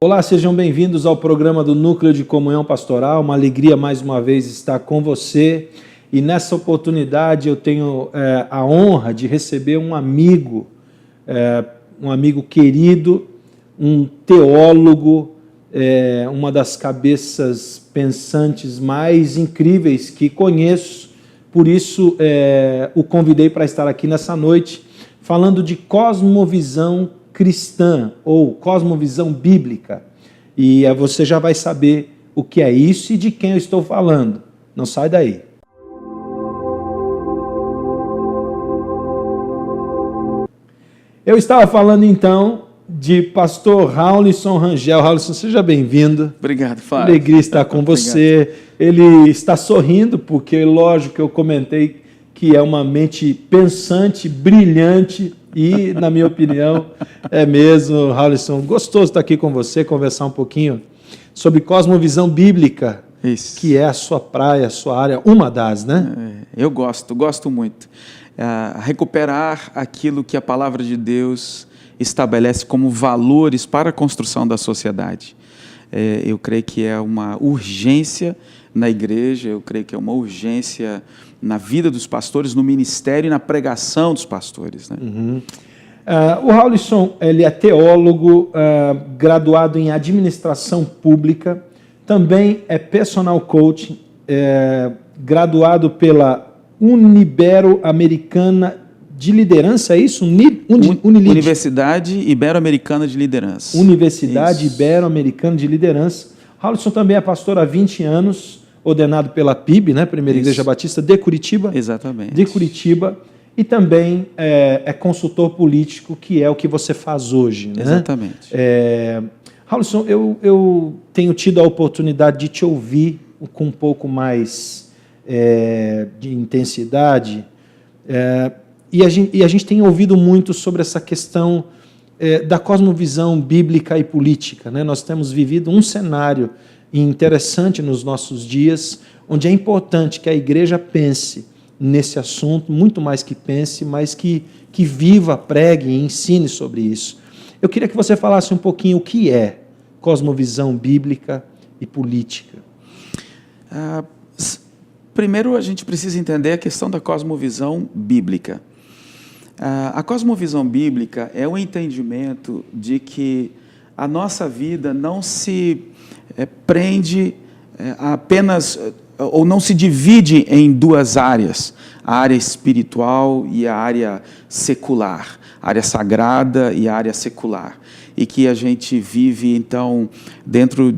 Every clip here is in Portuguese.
Olá, sejam bem-vindos ao programa do Núcleo de Comunhão Pastoral. Uma alegria mais uma vez estar com você. E nessa oportunidade eu tenho a honra de receber um amigo querido, um teólogo, uma das cabeças pensantes mais incríveis que conheço. Por isso o convidei para estar aqui nessa noite, falando de cosmovisão cristã ou cosmovisão bíblica. E você já vai saber o que é isso e de quem eu estou falando. Não sai daí. Eu estava falando então de pastor Raulisson Rangel. Raulisson, seja bem-vindo. Obrigado, Fábio. Alegria estar com você. Ele está sorrindo porque, lógico, que eu comentei que é uma mente pensante, brilhante e, na minha opinião, é mesmo, Raulisson. Gostoso estar aqui com você, conversar um pouquinho sobre cosmovisão bíblica, Isso. Que é a sua praia, a sua área, uma das, né? Eu gosto muito. Recuperar aquilo que a palavra de Deus estabelece como valores para a construção da sociedade. Eu creio que é uma urgência na igreja, eu creio que é uma urgência na vida dos pastores, no ministério e na pregação dos pastores, né? Uhum. O Raulisson, ele é teólogo, graduado em administração pública, também é personal coach, graduado pela Ibero-Americana de Liderança, é isso? Universidade Ibero-Americana de Liderança. Universidade Ibero-Americana de Liderança. Raulisson também é pastor há 20 anos, ordenado pela PIB, né? Primeira Igreja Batista de Curitiba. Exatamente. De Curitiba. E também é consultor político, que é o que você faz hoje, né? Exatamente. Raulisson, eu tenho tido a oportunidade de te ouvir com um pouco mais de intensidade, e a gente tem ouvido muito sobre essa questão da cosmovisão bíblica e política, né? Nós temos vivido um cenário interessante nos nossos dias, onde é importante que a igreja pense nesse assunto, muito mais que pense, mas que viva, pregue e ensine sobre isso. Eu queria que você falasse um pouquinho o que é cosmovisão bíblica e política. Primeiro, a gente precisa entender a questão da cosmovisão bíblica. A cosmovisão bíblica é o entendimento de que a nossa vida não se prende apenas, ou não se divide em duas áreas, a área espiritual e a área secular, a área sagrada e a área secular. E que a gente vive, então, dentro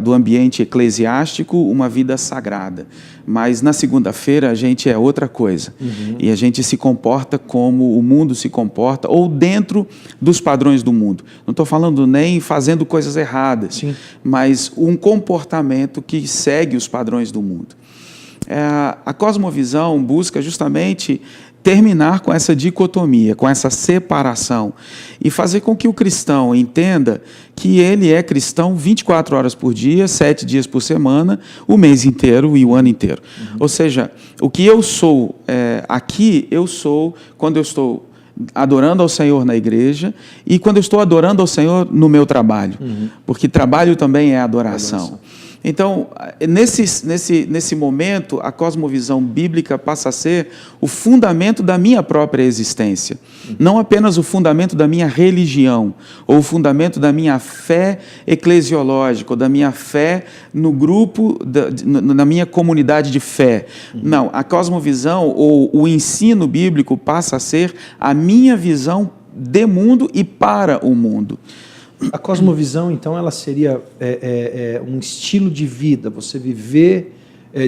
do ambiente eclesiástico, uma vida sagrada. Mas na segunda-feira a gente é outra coisa. Uhum. E a gente se comporta como o mundo se comporta, ou dentro dos padrões do mundo. Não estou falando nem fazendo coisas erradas, sim, mas um comportamento que segue os padrões do mundo. A cosmovisão busca justamente terminar com essa dicotomia, com essa separação, e fazer com que o cristão entenda que ele é cristão 24 horas por dia, 7 dias por semana, o mês inteiro e o ano inteiro. Uhum. Ou seja, o que eu sou aqui, eu sou quando eu estou adorando ao Senhor na igreja e quando eu estou adorando ao Senhor no meu trabalho, porque trabalho também é adoração. Então, nesse momento, a cosmovisão bíblica passa a ser o fundamento da minha própria existência. Não apenas o fundamento da minha religião, ou o fundamento da minha fé eclesiológica, ou da minha fé no grupo, na minha comunidade de fé. Não, a cosmovisão, ou o ensino bíblico, passa a ser a minha visão de mundo e para o mundo. A cosmovisão, então, ela seria um estilo de vida, você viver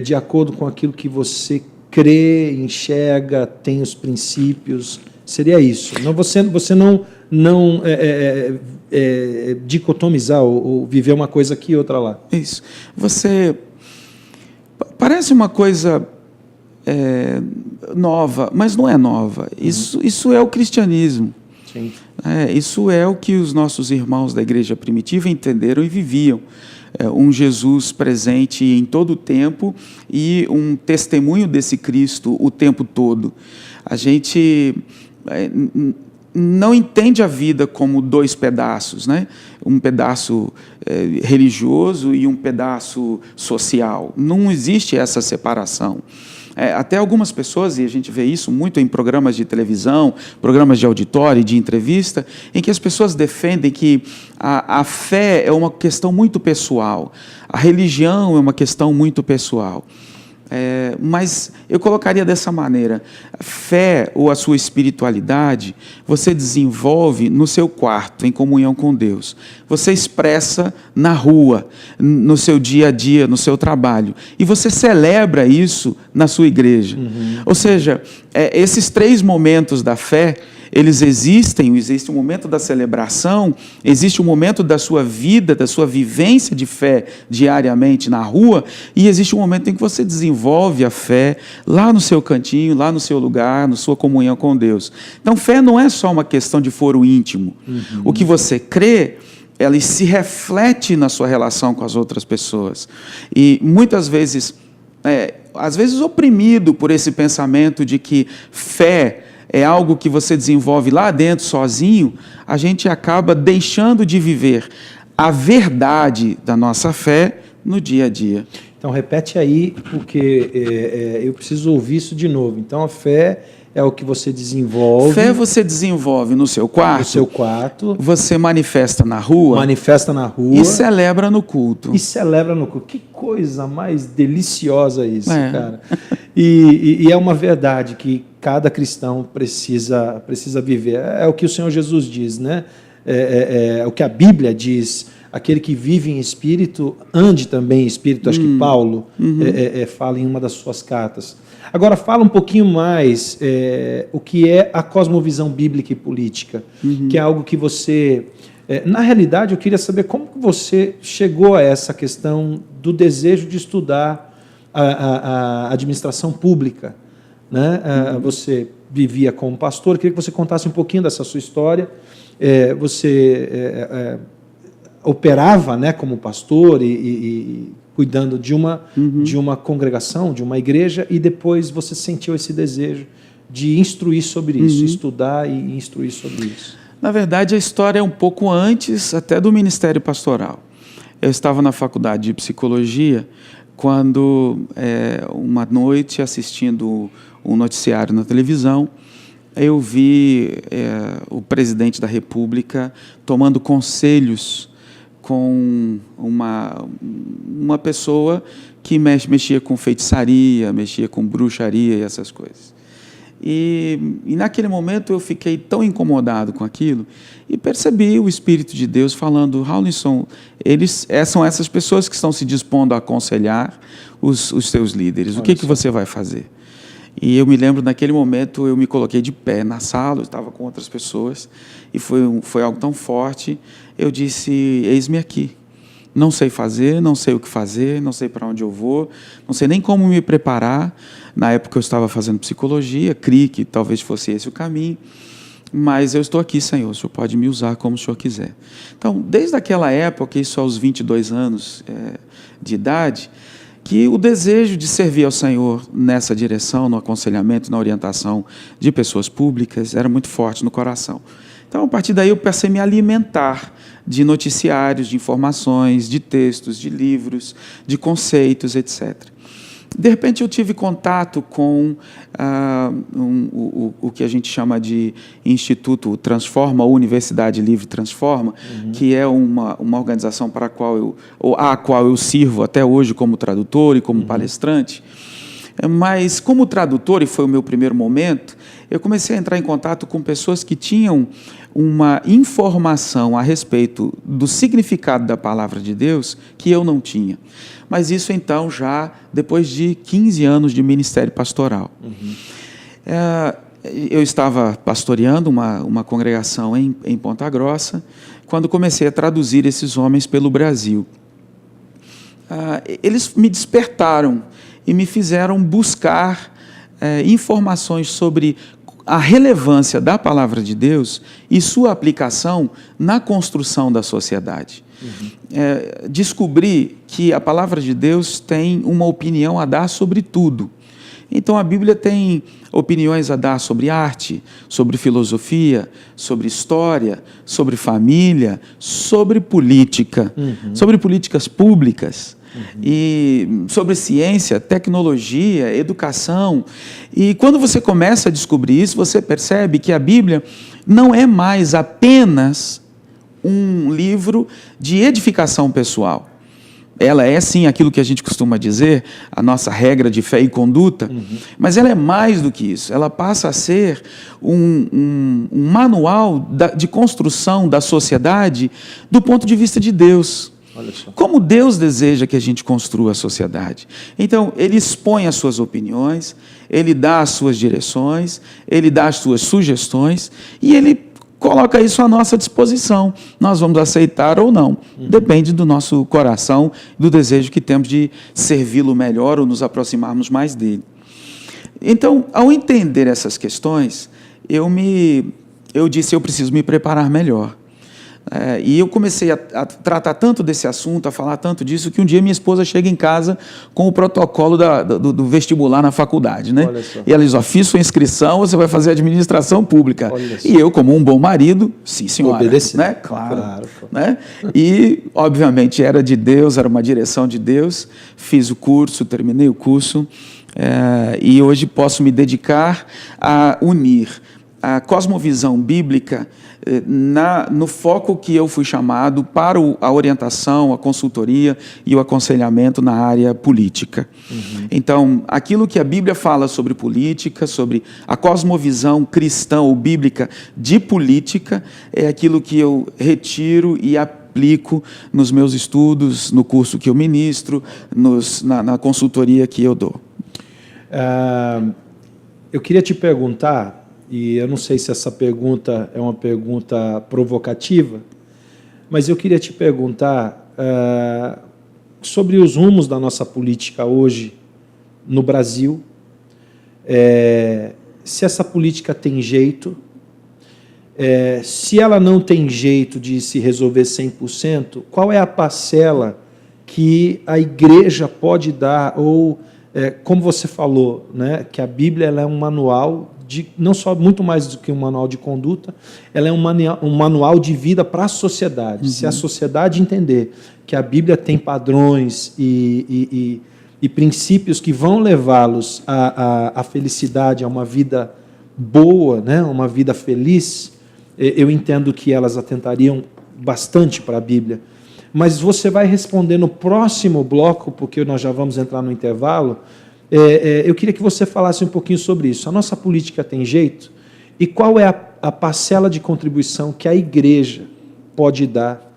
de acordo com aquilo que você crê, enxerga, tem os princípios, seria isso. Não, você não dicotomizar ou viver uma coisa aqui e outra lá. Isso. Parece uma coisa nova, mas não é nova. Isso é o cristianismo. Sim. Isso é o que os nossos irmãos da igreja primitiva entenderam e viviam. Um Jesus presente em todo o tempo e um testemunho desse Cristo o tempo todo. A gente não entende a vida como dois pedaços, né? Um pedaço religioso e um pedaço social. Não existe essa separação. Até algumas pessoas, e a gente vê isso muito em programas de televisão, programas de auditório, de entrevista, em que as pessoas defendem que a fé é uma questão muito pessoal, a religião é uma questão muito pessoal. Mas eu colocaria dessa maneira: a fé ou a sua espiritualidade você desenvolve no seu quarto, em comunhão com Deus. Você expressa na rua, no seu dia a dia, no seu trabalho. E você celebra isso na sua igreja. Ou seja, esses 3 momentos da fé, eles existem. Existe um momento da celebração, existe um momento da sua vida, da sua vivência de fé diariamente na rua, e existe um momento em que você desenvolve a fé lá no seu cantinho, lá no seu lugar, na sua comunhão com Deus. Então, fé não é só uma questão de foro íntimo. O que você crê, ela se reflete na sua relação com as outras pessoas. E muitas vezes, às vezes oprimido por esse pensamento de que fé é algo que você desenvolve lá dentro sozinho, a gente acaba deixando de viver a verdade da nossa fé no dia a dia. Então, repete aí, porque eu preciso ouvir isso de novo. Então, a fé é o que você desenvolve. Fé você desenvolve no seu quarto. No seu quarto. Você manifesta na rua. Manifesta na rua. E celebra no culto. E celebra no culto. Que coisa mais deliciosa isso, cara. E é uma verdade que cada cristão precisa viver. É o que o Senhor Jesus diz, né? É o que a Bíblia diz. Aquele que vive em espírito, ande também em espírito. Acho que Paulo fala em uma das suas cartas. Agora, fala um pouquinho mais o que é a cosmovisão bíblica e política, que é algo que você... na realidade, eu queria saber como que você chegou a essa questão do desejo de estudar a administração pública, né? Você vivia como pastor, eu queria que você contasse um pouquinho dessa sua história. Você operava, né, como pastor e cuidando de uma congregação, de uma igreja, e depois você sentiu esse desejo de instruir sobre isso, estudar e instruir sobre isso. Na verdade, a história é um pouco antes até do ministério pastoral. Eu estava na faculdade de psicologia quando, uma noite, assistindo um noticiário na televisão, eu vi o presidente da República tomando conselhos com uma pessoa que mexia com feitiçaria, mexia com bruxaria e essas coisas. E naquele momento eu fiquei tão incomodado com aquilo e percebi o Espírito de Deus falando: Rawlinson, são essas pessoas que estão se dispondo a aconselhar os seus líderes. O que você vai fazer? E eu me lembro, naquele momento, eu me coloquei de pé na sala, eu estava com outras pessoas, e foi algo tão forte. Eu disse: eis-me aqui. Não sei fazer, não sei o que fazer, não sei para onde eu vou, não sei nem como me preparar. Na época eu estava fazendo psicologia, criei que talvez fosse esse o caminho, mas eu estou aqui, Senhor, o Senhor pode me usar como o Senhor quiser. Então, desde aquela época, isso aos 22 anos de idade, que o desejo de servir ao Senhor nessa direção, no aconselhamento, na orientação de pessoas públicas, era muito forte no coração. Então, a partir daí, eu passei a me alimentar de noticiários, de informações, de textos, de livros, de conceitos, etc. De repente, eu tive contato com o que a gente chama de Instituto Transforma, Universidade Livre Transforma, que é uma organização a qual eu sirvo até hoje como tradutor e como palestrante. Mas, como tradutor, e foi o meu primeiro momento, eu comecei a entrar em contato com pessoas que tinham uma informação a respeito do significado da palavra de Deus que eu não tinha. Mas isso, então, já depois de 15 anos de ministério pastoral. Eu estava pastoreando uma congregação em Ponta Grossa, quando comecei a traduzir esses homens pelo Brasil. Eles me despertaram e me fizeram buscar informações sobre a relevância da palavra de Deus e sua aplicação na construção da sociedade. Descobri que a palavra de Deus tem uma opinião a dar sobre tudo. Então a Bíblia tem opiniões a dar sobre arte, sobre filosofia, sobre história, sobre família, sobre política, sobre políticas públicas, e sobre ciência, tecnologia, educação. E quando você começa a descobrir isso, você percebe que a Bíblia não é mais apenas um livro de edificação pessoal. Ela é, sim, aquilo que a gente costuma dizer, a nossa regra de fé e conduta, mas ela é mais do que isso. Ela passa a ser um manual de construção da sociedade do ponto de vista de Deus. Olha só. Como Deus deseja que a gente construa a sociedade. Então, ele expõe as suas opiniões, ele dá as suas direções, ele dá as suas sugestões, e ele coloca isso à nossa disposição. Nós vamos aceitar ou não. Depende do nosso coração, do desejo que temos de servi-lo melhor ou nos aproximarmos mais dele. Então, ao entender essas questões, eu disse, eu preciso me preparar melhor. E eu comecei a tratar tanto desse assunto, a falar tanto disso, que um dia minha esposa chega em casa com o protocolo do vestibular na faculdade, né? E ela diz, fiz sua inscrição, você vai fazer administração pública. E eu, como um bom marido, sim, senhora. Obedeci. Né? Claro. Né? E, obviamente, era de Deus, era uma direção de Deus. Fiz o curso, terminei o curso, e hoje posso me dedicar a unir a cosmovisão bíblica no foco que eu fui chamado para a orientação, a consultoria e o aconselhamento na área política. Então, aquilo que a Bíblia fala sobre política, sobre a cosmovisão cristã ou bíblica de política, é aquilo que eu retiro e aplico nos meus estudos, no curso que eu ministro, na consultoria que eu dou. Eu queria te perguntar, e eu não sei se essa pergunta é uma pergunta provocativa, mas eu queria te perguntar sobre os rumos da nossa política hoje no Brasil, se essa política tem jeito, se ela não tem jeito de se resolver 100%, qual é a parcela que a igreja pode dar, ou, como você falou, né, que a Bíblia ela é um manual não só muito mais do que um manual de conduta, ela é um manual de vida para a sociedade. Se a sociedade entender que a Bíblia tem padrões e princípios que vão levá-los à felicidade, a uma vida boa, né, uma vida feliz, eu entendo que elas atentariam bastante para a Bíblia. Mas você vai responder no próximo bloco, porque nós já vamos entrar no intervalo. Eu queria que você falasse um pouquinho sobre isso. A nossa política tem jeito? E qual é a parcela de contribuição que a igreja pode dar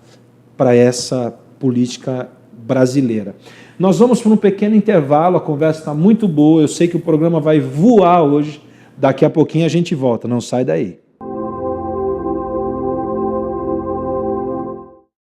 para essa política brasileira? Nós vamos para um pequeno intervalo, a conversa está muito boa, eu sei que o programa vai voar hoje, daqui a pouquinho a gente volta, não sai daí.